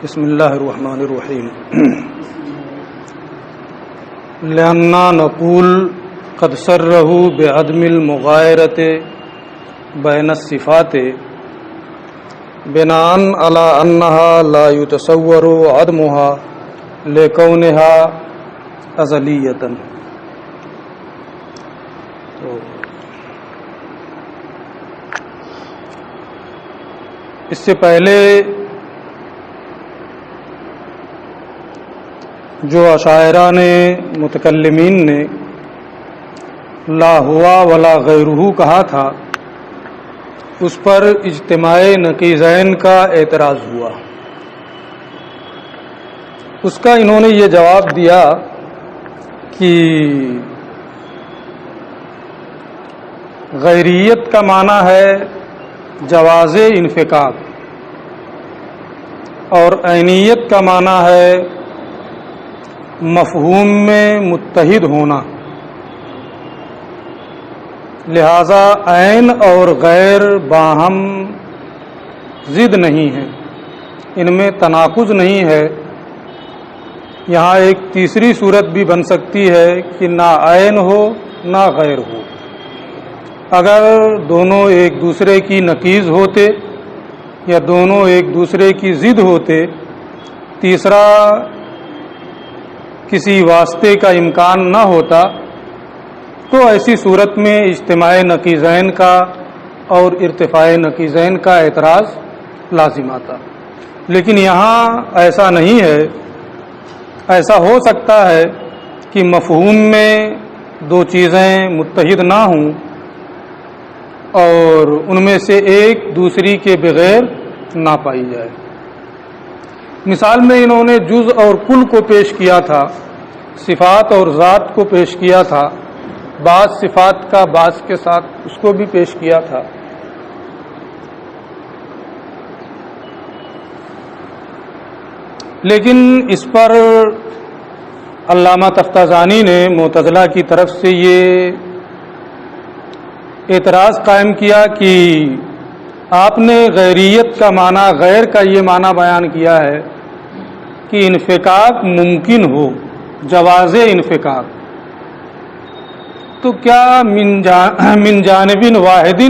بسم اللہ الرحمن الرحیم لأننا نقول قد سره بعدم المغایرة بین الصفات بناء على أنها لا يتصور عدمها لكونها ازلیۃ. اس سے پہلے جو اشاعرہ نے متکلمین نے لا ہوا ولا غیرہ کہا تھا اس پر اجتماع نقیضین کا اعتراض ہوا. اس کا انہوں نے یہ جواب دیا کہ غیریت کا معنی ہے جواز انفکاک اور عینیت کا معنی ہے مفہوم میں متحد ہونا. لہذا عین اور غیر باہم ضد نہیں ہے، ان میں تناقض نہیں ہے. یہاں ایک تیسری صورت بھی بن سکتی ہے کہ نہ عین ہو نہ غیر ہو. اگر دونوں ایک دوسرے کی نقیض ہوتے یا دونوں ایک دوسرے کی ضد ہوتے، تیسرا کسی واسطے کا امکان نہ ہوتا، تو ایسی صورت میں اجتماع نقیضین کا اور ارتفاع نقیضین کا اعتراض لازم آتا. لیکن یہاں ایسا نہیں ہے. ایسا ہو سکتا ہے کہ مفہوم میں دو چیزیں متحد نہ ہوں اور ان میں سے ایک دوسری کے بغیر نہ پائی جائے. مثال میں انہوں نے جز اور کل کو پیش کیا تھا، صفات اور ذات کو پیش کیا تھا، بعض صفات کا بعض کے ساتھ اس کو بھی پیش کیا تھا. لیکن اس پر علامہ تفتازانی نے معتزلہ کی طرف سے یہ اعتراض قائم کیا کہ آپ نے غیریت کا معنی غیر کا یہ معنی بیان کیا ہے کہ انفکاک ممکن ہو، جواز انفکاک. تو کیا من جانب واحد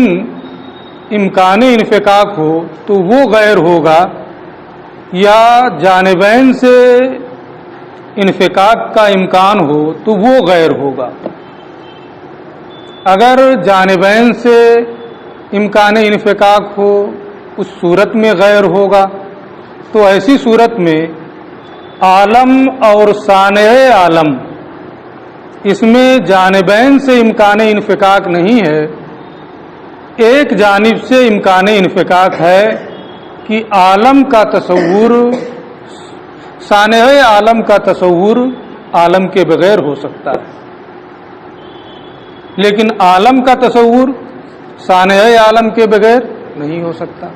امکان انفکاک ہو تو وہ غیر ہوگا، یا جانبین سے انفکاک کا امکان ہو تو وہ غیر ہوگا؟ اگر جانبین سے امکان انفکاک ہو اس صورت میں غیر ہوگا. تو ایسی صورت میں عالم اور صانع عالم اس میں جانبین سے امکان انفکاک نہیں ہے، ایک جانب سے امکان انفکاک ہے کہ عالم کا تصور، صانع عالم کا تصور عالم کے بغیر ہو سکتا ہے، لیکن عالم کا تصور صانع عالم کے بغیر نہیں ہو سکتا.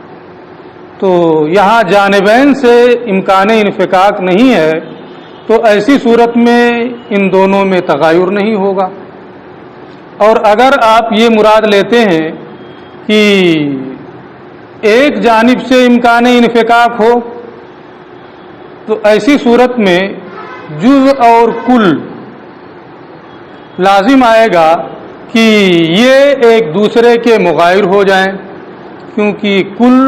تو یہاں جانبین سے امکان انفکاک نہیں ہے، تو ایسی صورت میں ان دونوں میں تغایر نہیں ہوگا. اور اگر آپ یہ مراد لیتے ہیں کہ ایک جانب سے امکان انفکاک ہو، تو ایسی صورت میں جز اور کل لازم آئے گا کہ یہ ایک دوسرے کے مغایر ہو جائیں، کیونکہ کل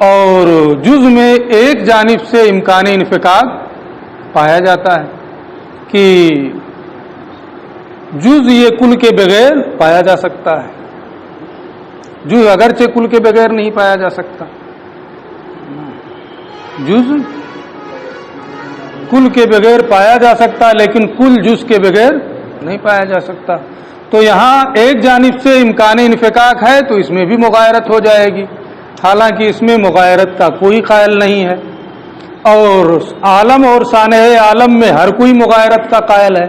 اور جز میں ایک جانب سے امکان انفکاک پایا جاتا ہے کہ جز یہ کل کے بغیر پایا جا سکتا ہے، جز اگرچہ کل کے بغیر نہیں پایا جا سکتا. جز کل کے بغیر پایا جا سکتا لیکن کل جز کے بغیر نہیں پایا جا سکتا. تو یہاں ایک جانب سے امکان انفکاک ہے تو اس میں بھی مغایرت ہو جائے گی، حالانکہ اس میں مغایرت کا کوئی قائل نہیں ہے. اور عالم اور صانع عالم میں ہر کوئی مغایرت کا قائل ہے،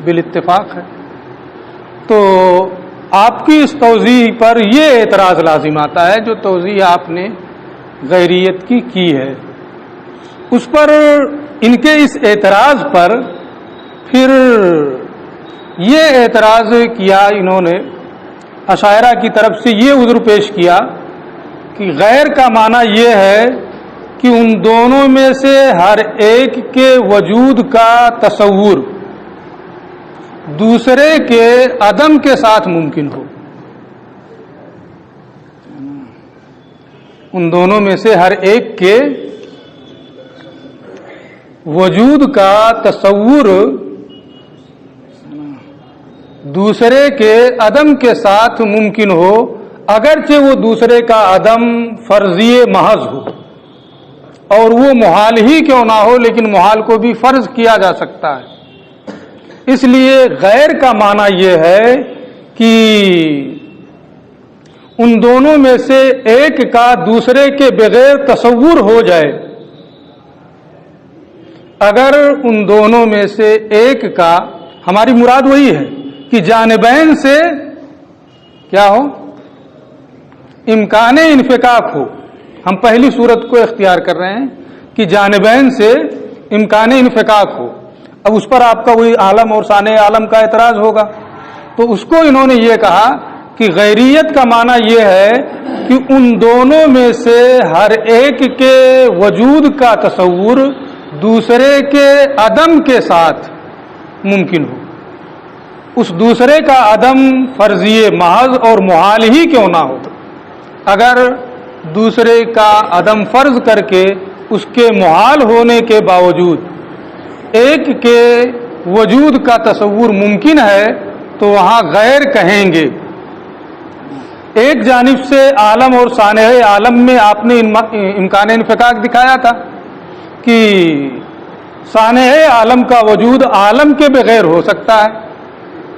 بالاتفاق ہے. تو آپ کی اس توضیح پر یہ اعتراض لازم آتا ہے جو توضیح آپ نے غیریت کی ہے. اس پر ان کے اس اعتراض پر پھر یہ اعتراض کیا انہوں نے، اشاعرہ کی طرف سے یہ عذر پیش کیا کہ غیر کا معنی یہ ہے کہ ان دونوں میں سے ہر ایک کے وجود کا تصور دوسرے کے عدم کے ساتھ ممکن ہو. ان دونوں میں سے ہر ایک کے وجود کا تصور دوسرے کے عدم کے ساتھ ممکن ہو، اگرچہ وہ دوسرے کا عدم فرضی محض ہو، اور وہ محال ہی کیوں نہ ہو، لیکن محال کو بھی فرض کیا جا سکتا ہے. اس لیے غیر کا معنی یہ ہے کہ ان دونوں میں سے ایک کا دوسرے کے بغیر تصور ہو جائے. اگر ان دونوں میں سے ایک کا، ہماری مراد وہی ہے کہ جانبین سے کیا ہو، امکان انفکاک ہو. ہم پہلی صورت کو اختیار کر رہے ہیں کہ جانبین سے امکان انفکاک ہو. اب اس پر آپ کا وہی عالم اور ثانیہ عالم کا اعتراض ہوگا، تو اس کو انہوں نے یہ کہا کہ غیریت کا معنی یہ ہے کہ ان دونوں میں سے ہر ایک کے وجود کا تصور دوسرے کے عدم کے ساتھ ممکن ہو. اس دوسرے کا عدم فرضی محض اور محال ہی کیوں نہ ہو. اگر دوسرے کا عدم فرض کر کے اس کے محال ہونے کے باوجود ایک کے وجود کا تصور ممکن ہے تو وہاں غیر کہیں گے. ایک جانب سے عالم اور ثانیہ عالم میں آپ نے امکان انفکاک دکھایا تھا کہ ثانیہ عالم کا وجود عالم کے بغیر ہو سکتا ہے،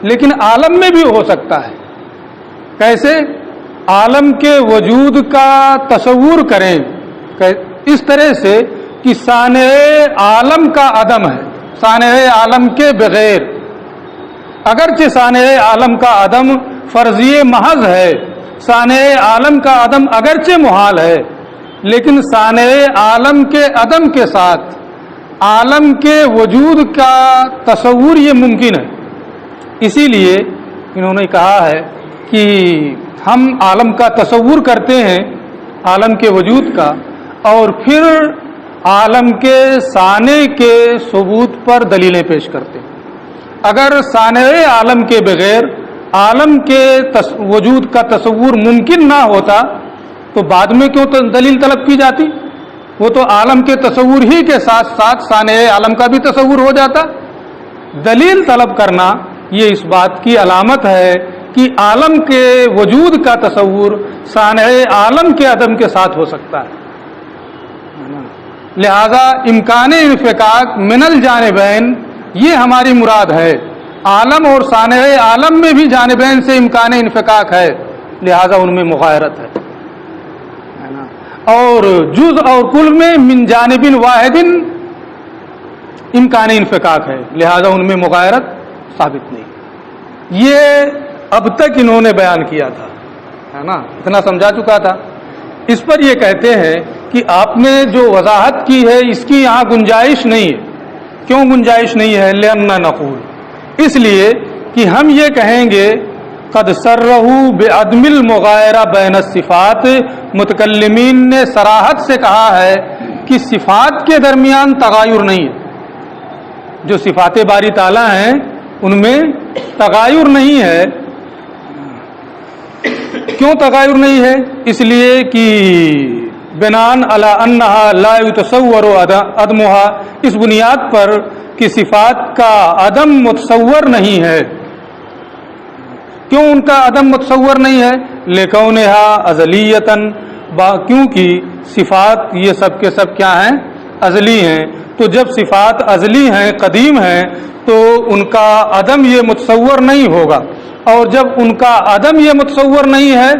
لیکن عالم میں بھی ہو سکتا ہے. کیسے؟ عالم کے وجود کا تصور کریں اس طرح سے کہ ثانیہ عالم کا عدم ہے، ثانیہ عالم کے بغیر. اگرچہ ثانیہ عالم کا عدم فرضی محض ہے، ثانیہ عالم کا عدم اگرچہ محال ہے، لیکن ثانیہ عالم کے عدم کے ساتھ عالم کے وجود کا تصور یہ ممکن ہے. اسی لیے انہوں نے کہا ہے کہ ہم عالم کا تصور کرتے ہیں، عالم کے وجود کا، اور پھر عالم کے ثانیہ کے ثبوت پر دلیلیں پیش کرتے ہیں. اگر ثانیہ عالم کے بغیر عالم کے وجود کا تصور ممکن نہ ہوتا تو بعد میں کیوں دلیل طلب کی جاتی؟ وہ تو عالم کے تصور ہی کے ساتھ ساتھ ثانیہ عالم کا بھی تصور ہو جاتا. دلیل طلب کرنا یہ اس بات کی علامت ہے کہ عالم کے وجود کا تصور ثانیہ عالم کے عدم کے ساتھ ہو سکتا ہے. لہذا امکان انفکاک من الجانبین یہ ہماری مراد ہے. عالم اور ثانیہ عالم میں بھی جانبین سے امکان انفکاک ہے، لہذا ان میں مغایرت ہے. اور جز اور کل میں من جانب واحد امکان انفکاک ہے، لہذا ان میں مغایرت ثابت نہیں. یہ اب تک انہوں نے بیان کیا تھا، ہے نا، اتنا سمجھا چکا تھا. اس پر یہ کہتے ہیں کہ آپ نے جو وضاحت کی ہے اس کی یہاں گنجائش نہیں ہے. کیوں گنجائش نہیں ہے؟ لأننا نقول، اس لیے کہ ہم یہ کہیں گے قد صرحوا بعدم المغایرہ بین الصفات. متکلمین نے صراحت سے کہا ہے کہ صفات کے درمیان تغایر نہیں ہے. جو صفات باری تعالیٰ ہیں ان میں تغایر نہیں ہے. کیوں تغایر نہیں ہے؟ اس لیے کہ بناءً علی انہا لا یتصور عدمہا، اس بنیاد پر کہ صفات کا عدم متصور نہیں ہے. کیوں ان کا عدم متصور نہیں ہے؟ لکونہا ازلیتاً، کیونکہ صفات یہ سب کے سب کیا ہیں؟ ازلی ہیں. تو جب صفات ازلی ہیں، قدیم ہیں، تو ان کا عدم یہ متصور نہیں ہوگا. اور جب ان کا عدم یہ متصور نہیں ہے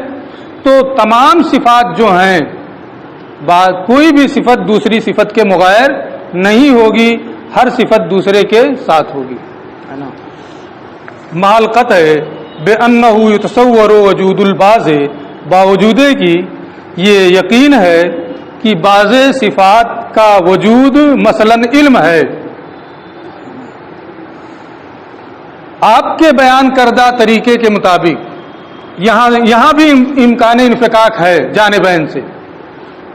تو تمام صفات جو ہیں کوئی بھی صفت دوسری صفت کے مغایر نہیں ہوگی، ہر صفت دوسرے کے ساتھ ہوگی. مال قطع بأنہ یتصور وجود البعض، باوجود کی یہ یقین ہے کہ بعض صفات کا وجود مثلا علم ہے. آپ کے بیان کردہ طریقے کے مطابق یہاں بھی امکان انفکاک ہے جانبین سے،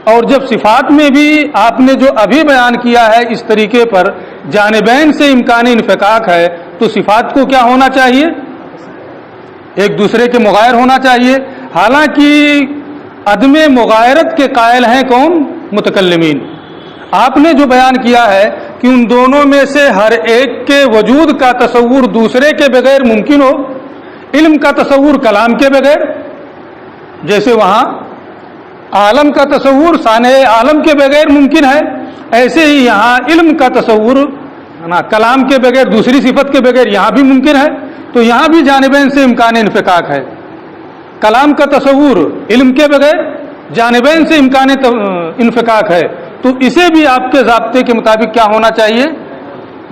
اور جب صفات میں بھی آپ نے جو ابھی بیان کیا ہے اس طریقے پر جانبین سے امکان انفکاک ہے، تو صفات کو کیا ہونا چاہیے؟ ایک دوسرے کے مغایر ہونا چاہیے. حالانکہ عدم مغایرت کے قائل ہیں کون؟ متکلمین. آپ نے جو بیان کیا ہے کہ ان دونوں میں سے ہر ایک کے وجود کا تصور دوسرے کے بغیر ممکن ہو، علم کا تصور کلام کے بغیر، جیسے وہاں عالم کا تصور صانع عالم کے بغیر ممکن ہے، ایسے ہی یہاں علم کا تصور کلام کے بغیر، دوسری صفت کے بغیر یہاں بھی ممکن ہے. تو یہاں بھی جانبین سے امکان انفکاک ہے. کلام کا تصور علم کے بغیر، جانبین سے امکان انفکاک ہے، تو اسے بھی آپ کے ضابطے کے مطابق کیا ہونا چاہیے؟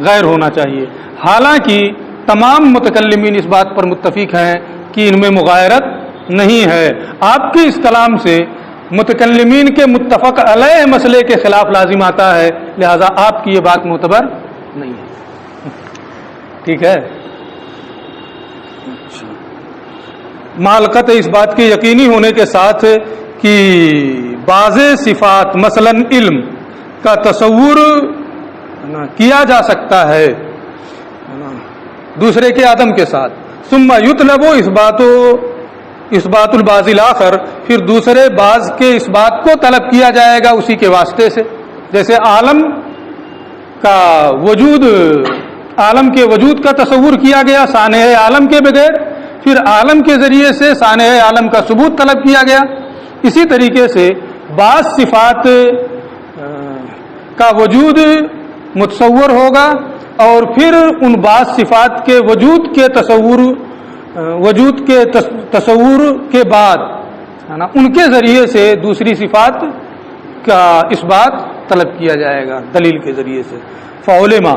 غیر ہونا چاہیے. حالانکہ تمام متکلمین اس بات پر متفق ہیں کہ ان میں مغایرت نہیں ہے. آپ کے اس کلام سے متکلمین کے متفق علیہ مسئلے کے خلاف لازم آتا ہے، لہذا آپ کی یہ بات معتبر نہیں ہے. ٹھیک ہے. معلقت اس بات کے یقینی ہونے کے ساتھ کہ بعض صفات مثلا علم کا تصور کیا جا سکتا ہے دوسرے کے عدم کے ساتھ، ثم یطلب اثبات البعض الاخر، پھر دوسرے بعض کے اس بات کو طلب کیا جائے گا اسی کے واسطے سے. جیسے عالم کا وجود، عالم کے وجود کا تصور کیا گیا صانع عالم کے بغیر، پھر عالم کے ذریعے سے صانع عالم کا ثبوت طلب کیا گیا. اسی طریقے سے بعض صفات کا وجود متصور ہوگا اور پھر ان بعض صفات کے وجود کے تصور کے بعد ان کے ذریعے سے دوسری صفات کا اس بات طلب کیا جائے گا دلیل کے ذریعے سے. فعلما،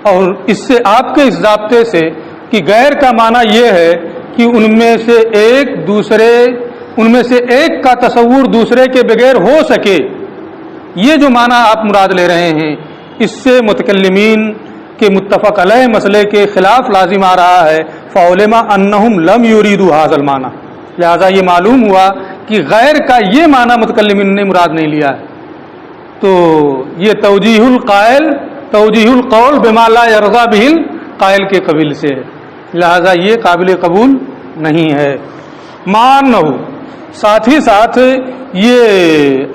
اور اس سے آپ کے اس ضابطے سے کہ غیر کا معنی یہ ہے کہ ان میں سے ایک کا تصور دوسرے کے بغیر ہو سکے، یہ جو معنی آپ مراد لے رہے ہیں اس سے متکلمین کے متفق علیہ مسئلے کے خلاف لازم آ رہا ہے. فعلما انہم لم یریدوا ھذا المعنی، لہذا یہ معلوم ہوا کہ غیر کا یہ معنی متکلمین نے مراد نہیں لیا ہے. تو یہ توجیہ القول بما لا یرضی بہ القائل کے قبیل سے ہے، لہذا یہ قابل قبول نہیں ہے. مانو، ساتھ ہی ساتھ یہ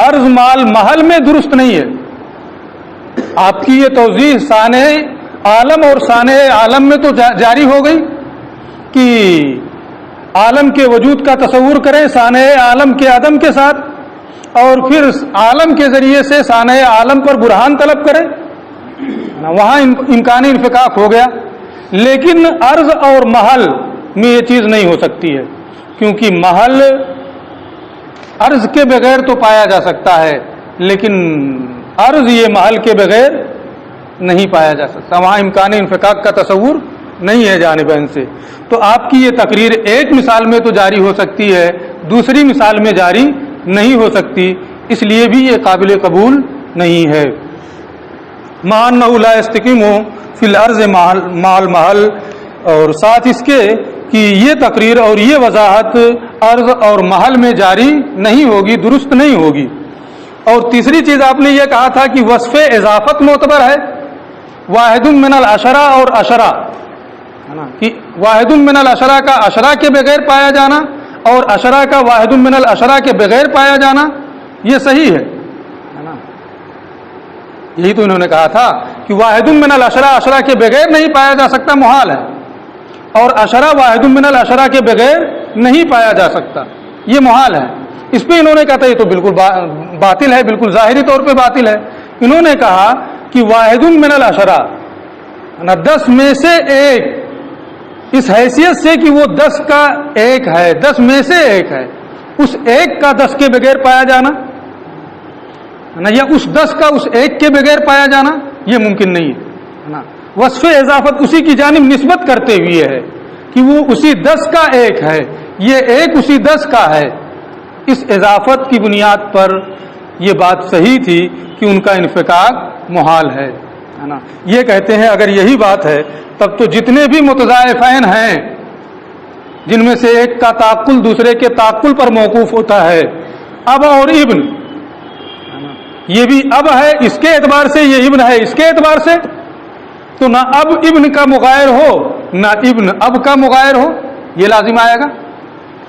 عرض مال محل میں درست نہیں ہے. آپ کی یہ توضیح صانع عالم اور صانع عالم میں تو جاری ہو گئی کہ عالم کے وجود کا تصور کریں صانع عالم کے عدم کے ساتھ، اور پھر عالم کے ذریعے سے صانع عالم پر برہان طلب کریں، وہاں امکانی انفکاک ہو گیا. لیکن عرض اور محل میں یہ چیز نہیں ہو سکتی ہے، کیونکہ محل عرض کے بغیر تو پایا جا سکتا ہے لیکن عرض یہ محل کے بغیر نہیں پایا جا سکتا، وہاں امکانی انفکاک کا تصور نہیں ہے جانبین سے. تو آپ کی یہ تقریر ایک مثال میں تو جاری ہو سکتی ہے، دوسری مثال میں جاری نہیں ہو سکتی، اس لیے بھی یہ قابل قبول نہیں ہے. مان لا یستقیم فی الارض مال محل، اور ساتھ اس کے کہ یہ تقریر اور یہ وضاحت عرض اور محل میں جاری نہیں ہوگی، درست نہیں ہوگی. اور تیسری چیز آپ نے یہ کہا تھا کہ وصف اضافت معتبر ہے، واحد من العشرہ اور عشرہ، کہ واحد من العشرہ کا عشرہ کے بغیر پایا جانا اور عشرہ کا واحد من العشرہ کے بغیر پایا جانا یہ صحیح ہے نا. یہی تو انہوں نے کہا تھا کہ واحد من العشرہ عشرہ کے بغیر نہیں پایا جا سکتا، محال ہے، اور عشرہ واحد من العشرہ کے بغیر نہیں پایا جا سکتا، یہ محال ہے. اس پہ انہوں نے کہا تھا یہ تو بالکل باطل ہے، بالکل ظاہری طور پہ باطل ہے. انہوں نے کہا کہ واحد من العشرہ 10 میں سے ایک، اس حیثیت سے کہ وہ 10 کا ایک ہے، 10 میں سے ایک ہے، اس ایک کا 10 کے بغیر پایا جانا یا اس 10 کا اس ایک کے بغیر پایا جانا یہ ممکن نہیں ہے. وصف اضافت اسی کی جانب نسبت کرتے ہوئے ہے کہ وہ اسی 10 کا ایک ہے، یہ ایک اسی 10 کا ہے. اس اضافت کی بنیاد پر یہ بات صحیح تھی کہ ان کا انفکاک محال ہے نا. یہ کہتے ہیں اگر یہی بات ہے تب تو جتنے بھی متضاعفین ہیں جن میں سے ایک کا تعقل دوسرے کے تعقل پر موقوف ہوتا ہے، اب اور ابن یہ بھی اب ہے اس کے اعتبار سے، یہ ابن ہے اس کے اعتبار سے، تو نہ اب ابن کا مغائر ہو نہ ابن اب کا مغائر ہو، یہ لازم آئے گا،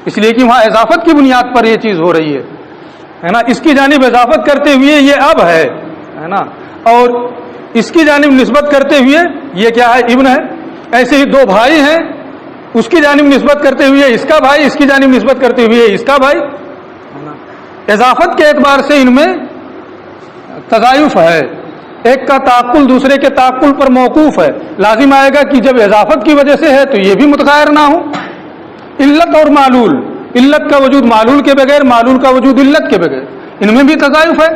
اس لیے کہ وہاں اضافت کی بنیاد پر یہ چیز ہو رہی ہے نا، اس کی جانب اضافت کرتے ہوئے یہ اب ہے نا، اور اس کی جانب نسبت کرتے ہوئے یہ کیا ہے، ابن ہے۔ ایسے ہی دو بھائی ہیں، اس کی جانب نسبت کرتے ہوئے اس کا بھائی، اس کی جانب نسبت کرتے ہوئے اس کا بھائی، اضافت کے اعتبار سے ان میں تضاعف ہے، ایک کا تعقل دوسرے کے تعقل پر موقوف ہے، لازم آئے گا کہ جب اضافت کی وجہ سے ہے تو یہ بھی متغیر نہ ہو۔ علت اور معلول، علت کا وجود معلول کے بغیر، معلول کا وجود علت کے بغیر، ان میں بھی تضاعف ہے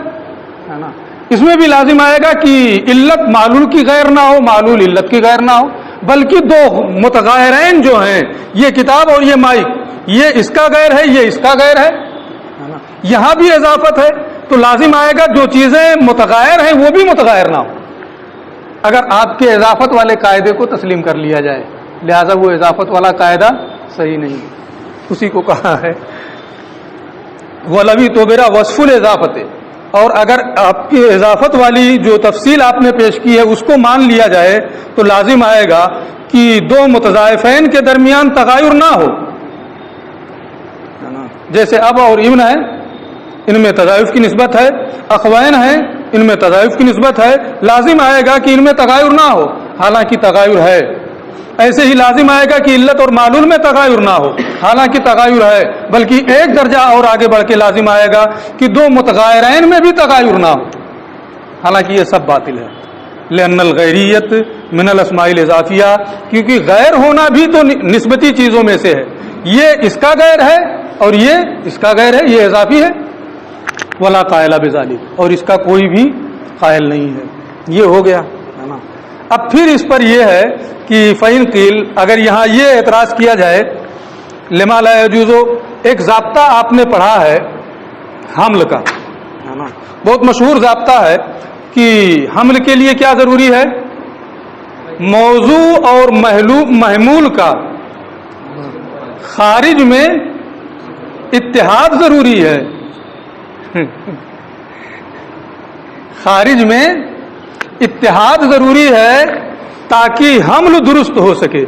نا، اس میں بھی لازم آئے گا کہ علت معلول کی غیر نہ ہو، معلول علت کی غیر نہ ہو، بلکہ دو متغیرین جو ہیں، یہ کتاب اور یہ مائک، یہ اس کا غیر ہے، یہ اس کا غیر ہے، یہاں بھی اضافت ہے، تو لازم آئے گا جو چیزیں متغیر ہیں وہ بھی متغیر نہ ہو، اگر آپ کے اضافت والے قاعدے کو تسلیم کر لیا جائے، لہذا وہ اضافت والا قاعدہ صحیح نہیں ہے، اسی کو کہا ہے وَلَوِی تُعْبِرَ وَصْفُ الْاِضَافَةِ، اور اگر آپ کی اضافت والی جو تفصیل آپ نے پیش کی ہے اس کو مان لیا جائے تو لازم آئے گا کہ دو متضاعفین کے درمیان تغایر نہ ہو، جیسے اب اور ابن ہے، ان میں تضاعف کی نسبت ہے، اخوین ہیں، ان میں تضاعف کی نسبت ہے، لازم آئے گا کہ ان میں تغایر نہ ہو، حالانکہ تغایر ہے۔ ایسے ہی لازم آئے گا کہ علت اور معلول میں تغایر نہ ہو، حالانکہ تغایر ہے، بلکہ ایک درجہ اور آگے بڑھ کے لازم آئے گا کہ دو متغیرین میں بھی تغایر نہ ہو، حالانکہ یہ سب باطل ہے۔ لأن الغیریت من الاسماء الاضافیہ، کیونکہ غیر ہونا بھی تو نسبتی چیزوں میں سے ہے، یہ اس کا غیر ہے اور یہ اس کا غیر ہے، یہ اضافی ہے، ولا قائل بذلک، اور اس کا کوئی بھی قائل نہیں ہے، یہ ہو گیا ہے نا۔ اب پھر اس پر یہ ہے کہ فَإِن قِیل، اگر یہاں یہ اعتراض کیا جائے لما لا يجوز، ایک ضابطہ آپ نے پڑھا ہے حمل کا، ہے نا، بہت مشہور ضابطہ ہے کہ حمل کے لیے کیا ضروری ہے، موضوع اور محمول کا خارج میں اتحاد ضروری ہے، خارج میں اتحاد ضروری ہے تاکہ حمل درست ہو سکے،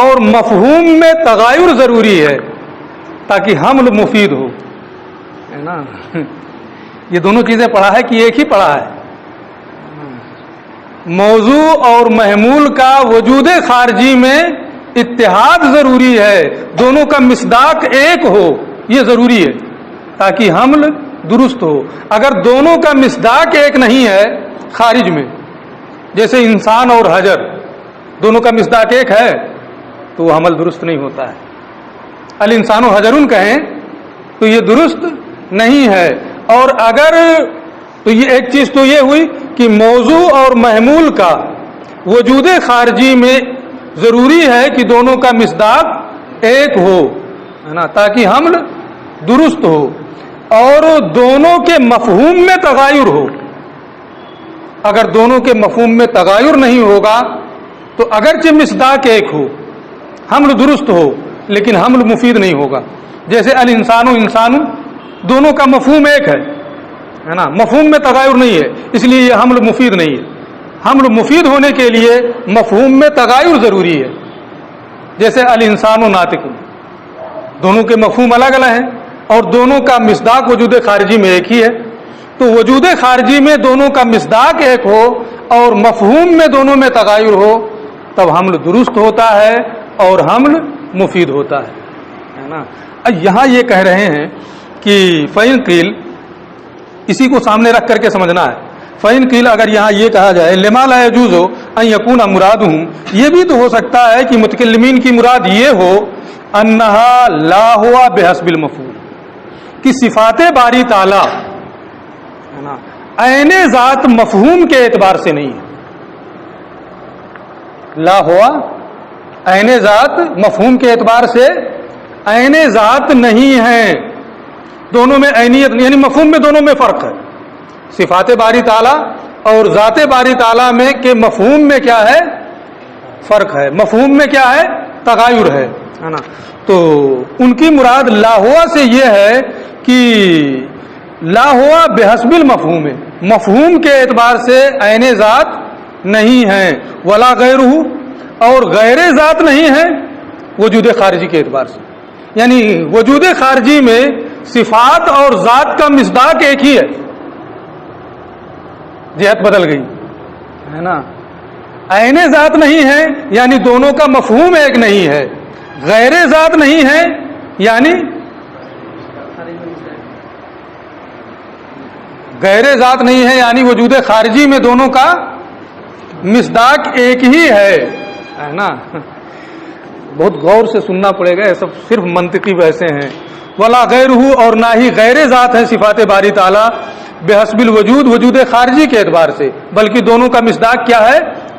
اور مفہوم میں تغایر ضروری ہے تاکہ حمل مفید ہو، ہے نا، یہ دونوں چیزیں پڑھا ہے کہ ایک ہی پڑھا ہے، موضوع اور محمول کا وجود خارجی میں اتحاد ضروری ہے، دونوں کا مصداق ایک ہو، یہ ضروری ہے تاکہ حمل درست ہو۔ اگر دونوں کا مصداق ایک نہیں ہے خارج میں، جیسے انسان اور حجر، دونوں کا مصداق ایک ہے تو وہ حمل درست نہیں ہوتا ہے، الانسان و حجرن کہیں تو یہ درست نہیں ہے۔ اور اگر تو یہ ایک چیز تو یہ ہوئی کہ موضوع اور محمول کا وجود خارجی میں ضروری ہے کہ دونوں کا مصداق ایک ہو، ہے نا، تاکہ حمل درست ہو، اور دونوں کے مفہوم میں تغایر ہو۔ اگر دونوں کے مفہوم میں تغایر نہیں ہوگا تو اگرچہ مصداق ایک ہو، حمل درست ہو، لیکن حمل مفید نہیں ہوگا۔ جیسے الانسان و انسان، دونوں کا مفہوم ایک ہے نا، مفہوم میں تغایر نہیں ہے، اس لیے یہ حمل مفید نہیں ہے۔ حمل مفید ہونے کے لیے مفہوم میں تغایر ضروری ہے، جیسے الانسان و ناطق، دونوں کے مفہوم الگ الگ ہیں اور دونوں کا مصداق وجود خارجی میں ایک ہی ہے، تو وجود خارجی میں دونوں کا مصداق ایک ہو اور مفہوم میں دونوں میں تغایر ہو تب حمل درست ہوتا ہے اور حمل مفید ہوتا ہے نا۔ یہاں یہ کہہ رہے ہیں کہ فَإِن قِیل، اسی کو سامنے رکھ کر کے سمجھنا ہے۔ فَإِن قِیل، اگر یہاں یہ کہا جائے لما لا يجوز ان يكون مرادهم، یہ بھی تو ہو سکتا ہے کہ متکلمین کی مراد یہ ہو انہا لا ہوا بحسب المفہوم، کہ صفات باری تعالی عین ذات مفہوم کے اعتبار سے نہیں ہے، لا ہوا عین ذات مفہوم کے اعتبار سے عین ذات نہیں ہے، دونوں میں عینیت یعنی مفہوم میں دونوں میں فرق ہے، صفات باری تعالی اور ذات باری تعالی میں کے مفہوم میں کیا ہے، فرق ہے، مفہوم میں کیا ہے، تغایر ہے نا۔ تو ان کی مراد لا ہوا سے یہ ہے کہ لا ہوا بحسب المفہوم، مفہوم کے اعتبار سے عین ذات نہیں ہے، ولا غیرہ، اور غیر ذات نہیں ہے وجود خارجی کے اعتبار سے. یعنی وجود خارجی میں صفات اور ذات کا مصداق ایک ہی ہے، جہت بدل گئی ہے نا. عین ذات نہیں ہے یعنی دونوں کا مفہوم ایک نہیں ہے، غیر ذات نہیں ہے یعنی غیر ذات نہیں ہے یعنی وجود خارجی میں دونوں کا مصداق ایک ہی ہے نا. بہت غور سے سننا پڑے گا، یہ سب صرف منطقی بحثیں ہیں. ولا غیرہ، اور نہ ہی غیر ذات ہے صفات باری تعالیٰ بحسب الوجود، وجود خارجی کے اعتبار سے، بلکہ دونوں کا مصداق کیا ہے؟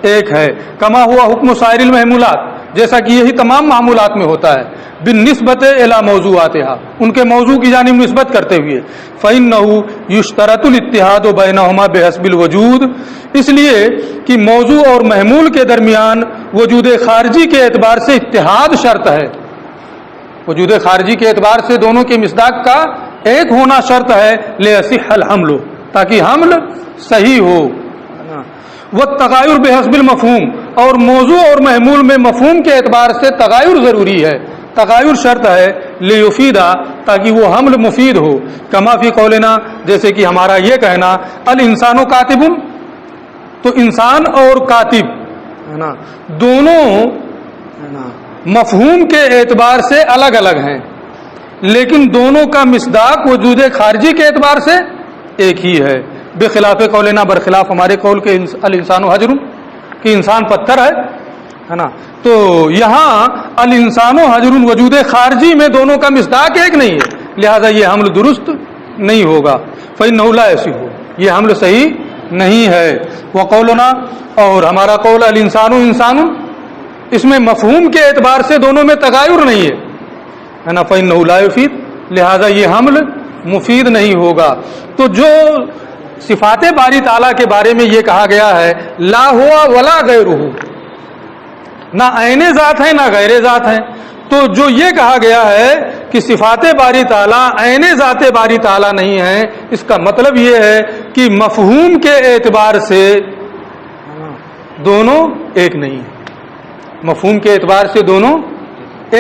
ایک ہے. کما ہوا حکم سائر المحمولات، جیسا کہ یہی تمام معمولات میں ہوتا ہے، بالنسبت الی موضوعاتها، ان کے موضوع کی جانب نسبت کرتے ہوئے. فإنه یشترط الاتحاد بینہما بحسب الوجود، اس لیے کہ موضوع اور محمول کے درمیان وجود خارجی کے اعتبار سے اتحاد شرط ہے. وجود خارجی کے اعتبار سے دونوں کے مصداق کا ایک ہونا شرط ہے، لیصح الحمل، تاکہ حمل صحیح ہو. والتغایر بحسب المفہوم، اور موضوع اور محمول میں مفہوم کے اعتبار سے تغایر ضروری ہے، تغایر شرط ہے، لیفیدا، تاکہ وہ حمل مفید ہو. کما فی قولنا، جیسے کہ ہمارا یہ کہنا، الانسان کاتب، تو انسان اور کاتب ہے نا دونوں ہے نا مفہوم کے اعتبار سے الگ الگ ہیں، لیکن دونوں کا مصداق وجود خارجی کے اعتبار سے ایک ہی ہے. بخلاف قولنا، برخلاف ہمارے قول کے الانسان حجر، کہ انسان پتھر ہے نا. تو یہاں الانسان حجر وجود خارجی میں دونوں کا مصداق ایک نہیں ہے، لہذا یہ حمل درست نہیں ہوگا. فإنه لا يصح، یہ حمل صحیح نہیں ہے. وقولنا، اور ہمارا قول الانسان انسان، اس میں مفہوم کے اعتبار سے دونوں میں تغایر نہیں ہے نا. فإنه لا يفيد، لہذا یہ حمل مفید نہیں ہوگا. تو جو صفات باری تعالیٰ کے بارے میں یہ کہا گیا ہے، لا ہوا ولا غیرہ، نہ عین ذات ہے نہ غیر ذات ہے. تو جو یہ کہا گیا ہے کہ صفات باری تعالیٰ عین ذات باری تعالیٰ نہیں ہے، اس کا مطلب یہ ہے کہ مفہوم کے اعتبار سے دونوں ایک نہیں ہیں، مفہوم کے اعتبار سے دونوں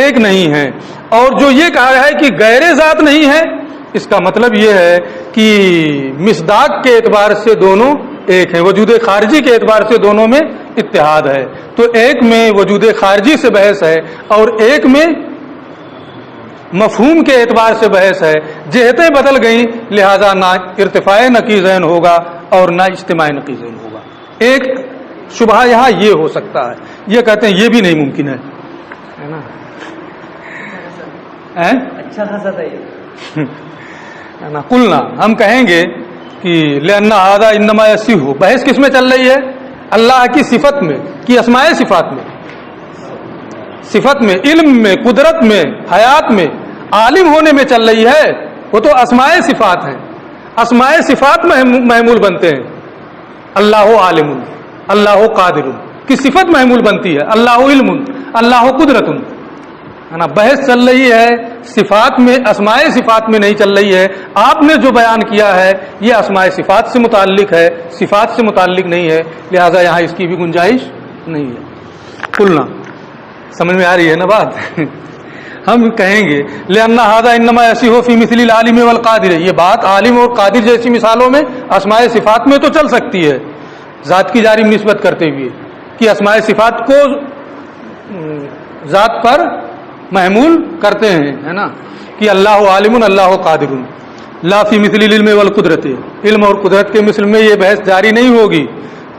ایک نہیں ہیں. اور جو یہ کہا ہے کہ غیر ذات نہیں ہے، اس کا مطلب یہ ہے کہ مصداق کے اعتبار سے دونوں ایک ہیں، وجود خارجی کے اعتبار سے دونوں میں اتحاد ہے. تو ایک میں وجود خارجی سے بحث ہے اور ایک میں مفہوم کے اعتبار سے بحث ہے. جہتیں بدل گئیں، لہذا نہ ارتفاع نقیضین ہوگا اور نہ اجتماع نقیضین ہوگا. ایک شبہ یہاں یہ ہو سکتا ہے، یہ کہتے ہیں یہ بھی نہیں ممکن ہے نا. اچھا خاصا تھا یہ نا قلنا، ہم کہیں گے کہ لأن هذا انما يصح، بحث کس میں چل رہی ہے؟ اللہ کی صفت میں، کی اسماء صفات میں، صفت میں، علم میں، قدرت میں، حیات میں، عالم ہونے میں چل رہی ہے. وہ تو اسماء صفات ہیں، اسماء صفات محمول بنتے ہیں. اللہ عالم، اللہ قادر کی صفت محمول بنتی ہے، اللہ علم، اللہ قدرت ہے نا. بحث چل رہی ہے صفات میں، اسماء صفات میں نہیں چل رہی ہے. آپ نے جو بیان کیا ہے یہ اسماء صفات سے متعلق ہے، صفات سے متعلق نہیں ہے، لہذا یہاں اس کی بھی گنجائش نہیں ہے. قلنا، سمجھ میں آ رہی ہے نا بات؟ ہم کہیں گے لأن هذا انما يصح في مثل العالم والقادر، یہ بات عالم اور قادر جیسی مثالوں میں اسماء صفات میں تو چل سکتی ہے، ذات کی جانب نسبت کرتے ہوئے کہ اسماء صفات کو ذات پر محمول کرتے ہیں ہے نا، کہ اللہ عالم، اللہ قادر. لا فی مثل العلم والقدرت، علم اور قدرت کے مثل میں یہ بحث جاری نہیں ہوگی.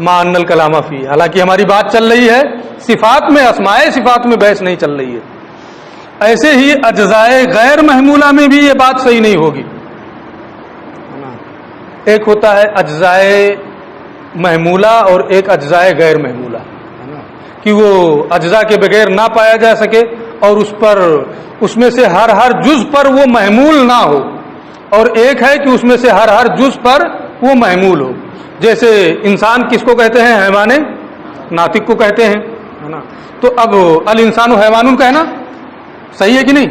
ما ان الکلام فی، حالانکہ ہماری بات چل رہی ہے صفات میں، اسماء صفات میں بحث نہیں چل رہی ہے. ایسے ہی اجزائے غیر محمولہ میں بھی یہ بات صحیح نہیں ہوگی. ایک ہوتا ہے اجزائے محمولہ اور ایک اجزائے غیر محمولہ، کہ وہ اجزاء کے بغیر نہ پایا جا سکے اور اس میں سے ہر جز پر وہ محمول نہ ہو، اور ایک ہے کہ اس میں سے ہر جز پر وہ محمول ہو. جیسے انسان کس کو کہتے ہیں؟ حیوان ناطق کو کہتے ہیں ہے نا. تو اب الانسان حیوان کہنا صحیح ہے کہ نہیں؟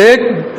1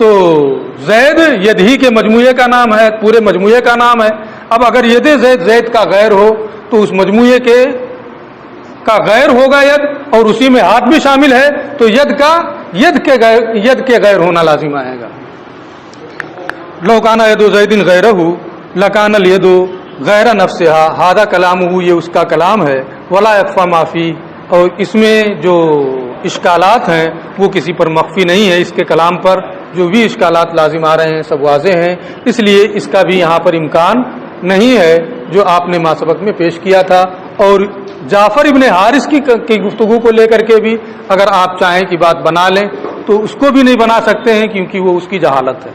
تو زید ید ہی کے مجموعے کا نام ہے، پورے مجموعے کا نام ہے. اب اگر ید زید زید کا غیر ہو تو اس مجموعے کا غیر ہوگا ید، اور اسی میں ہاتھ بھی شامل ہے تو ید کے غیر ہونا لازم آئے گا. لو کان ید زید غیرہ لکان الید غیر نفسہا ھذا کلامہ، یہ اس کا کلام ہے. ولا یخفی ما فیہ، اور اس میں جو اشکالات ہیں وہ کسی پر مخفی نہیں ہے. اس کے کلام پر جو بھی اشکالات لازم آ رہے ہیں سب واضح ہیں، اس لیے اس کا بھی یہاں پر امکان نہیں ہے جو آپ نے ما سبق میں پیش کیا تھا. اور جعفر ابن حارث کی گفتگو کو لے کر کے بھی اگر آپ چاہیں کہ بات بنا لیں تو اس کو بھی نہیں بنا سکتے ہیں، کیونکہ وہ اس کی جہالت ہے.